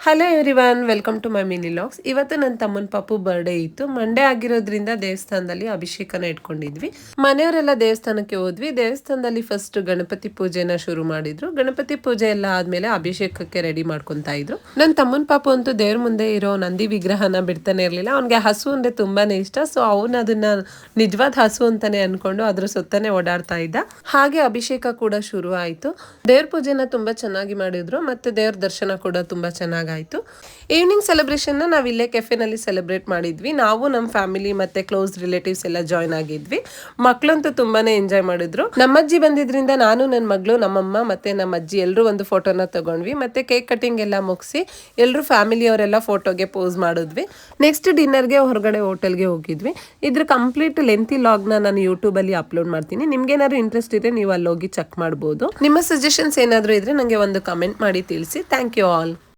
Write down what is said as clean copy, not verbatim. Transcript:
Hello everyone, welcome to my mini logs. ಇವತ್ತು ನನ್ನ ತಮ್ಮನ ಪಾಪು ಬರ್ಡೇ ಇತ್ತು. ಮಂಡೇ ಆಗಿರೋದ್ರಿಂದ ದೇವಸ್ಥಾನದಲ್ಲಿ ಅಭಿಷೇಕನ ಇಟ್ಕೊಂಡಿದ್ವಿ. ಮನೆಯವರೆಲ್ಲ ದೇವಸ್ಥಾನಕ್ಕೆ ಹೋದ್ವಿ. ದೇವಸ್ಥಾನದಲ್ಲಿ ಫಸ್ಟ್ ಗಣಪತಿ ಪೂಜೆನ ಶುರು ಮಾಡಿದ್ರು. ಗಣಪತಿ ಪೂಜೆ ಎಲ್ಲ ಆದ್ಮೇಲೆ ಅಭಿಷೇಕಕ್ಕೆ ರೆಡಿ ಮಾಡ್ಕೊಂತಾ ಇದ್ರು. ನನ್ನ ತಮ್ಮನ ಪಾಪು ಅಂತೂ ದೇವ್ರ ಮುಂದೆ ಇರೋ ನಂದಿ ವಿಗ್ರಹನ ಬಿಡ್ತಾನೆ ಇರ್ಲಿಲ್ಲ. ಅವ್ನಿಗೆ ಹಸು ಅಂದ್ರೆ ತುಂಬಾನೇ ಇಷ್ಟ. ಸೊ ಅವನು ಅದನ್ನ ನಿಜವಾದ ಹಸು ಅಂತಾನೆ ಅನ್ಕೊಂಡು ಅದ್ರ ಸುತ್ತಾನೆ ಓಡಾಡ್ತಾ ಇದ್ದ. ಹಾಗೆ ಅಭಿಷೇಕ ಕೂಡ ಶುರು ಆಯ್ತು. ದೇವ್ರ ಪೂಜೆನ ತುಂಬಾ ಚೆನ್ನಾಗಿ ಮಾಡಿದ್ರು. ಮತ್ತೆ ದೇವ್ರ ದರ್ಶನ ಕೂಡ ತುಂಬಾ ಚೆನ್ನಾಗಿ ಆಯ್ತು. ಈವ್ನಿಂಗ್ ಸೆಲೆಬ್ರೇಷನ್ ನಾವು ಇಲ್ಲೇ ಕೆಫೆನಲ್ಲಿ ಸೆಲೆಬ್ರೇಟ್ ಮಾಡಿದ್ವಿ. ನಾವು ನಮ್ಮ ಫ್ಯಾಮಿಲಿ ಮತ್ತೆ ಕ್ಲೋಸ್ ರಿಲೇಟಿವ್ಸ್ ಎಲ್ಲ ಜಾಯ್ನ್ ಆಗಿದ್ವಿ. ಮಕ್ಕಳಂತೂ ತುಂಬಾನೇ ಎಂಜಾಯ್ ಮಾಡಿದ್ರು. ನಮ್ಮಜ್ಜಿ ಬಂದಿದ್ರಿಂದ ನಾನು, ನನ್ನ ಮಗಳು, ನಮ್ಮಮ್ಮ ಮತ್ತೆ ನಮ್ಮ ಅಜ್ಜಿ ಎಲ್ಲರೂ ಒಂದು ಫೋಟೋನ ತಗೊಂಡ್ವಿ. ಮತ್ತೆ ಕೇಕ್ ಕಟಿಂಗ್ ಎಲ್ಲ ಮುಗಿಸಿ ಎಲ್ಲರೂ ಫ್ಯಾಮಿಲಿಯವರೆಲ್ಲ ಫೋಟೋಗೆ ಪೋಸ್ ಮಾಡಿದ್ವಿ. ನೆಕ್ಸ್ಟ್ ಡಿನ್ನರ್ಗೆ ಹೊರಗಡೆ ಹೋಟೆಲ್ಗೆ ಹೋಗಿದ್ವಿ. ಇದ್ರ ಕಂಪ್ಲೀಟ್ ಲೆಂತಿ ಲಾಗ್ನ ನಾನು ಯೂಟ್ಯೂಬಲ್ಲಿ ಅಪ್ಲೋಡ್ ಮಾಡ್ತೀನಿ. ನಿಮ್ಗೆ ಏನಾದ್ರು ಇಂಟ್ರೆಸ್ಟ್ ಇದ್ರೆ ನೀವು ಅಲ್ಲಿ ಹೋಗಿ ಚೆಕ್ ಮಾಡ್ಬೋದು. ನಿಮ್ಮ ಸಜೆಷನ್ಸ್ ಏನಾದರೂ ಇದ್ರೆ ನನಗೆ ಒಂದು ಕಮೆಂಟ್ ಮಾಡಿ ತಿಳಿಸಿ. Thank you all.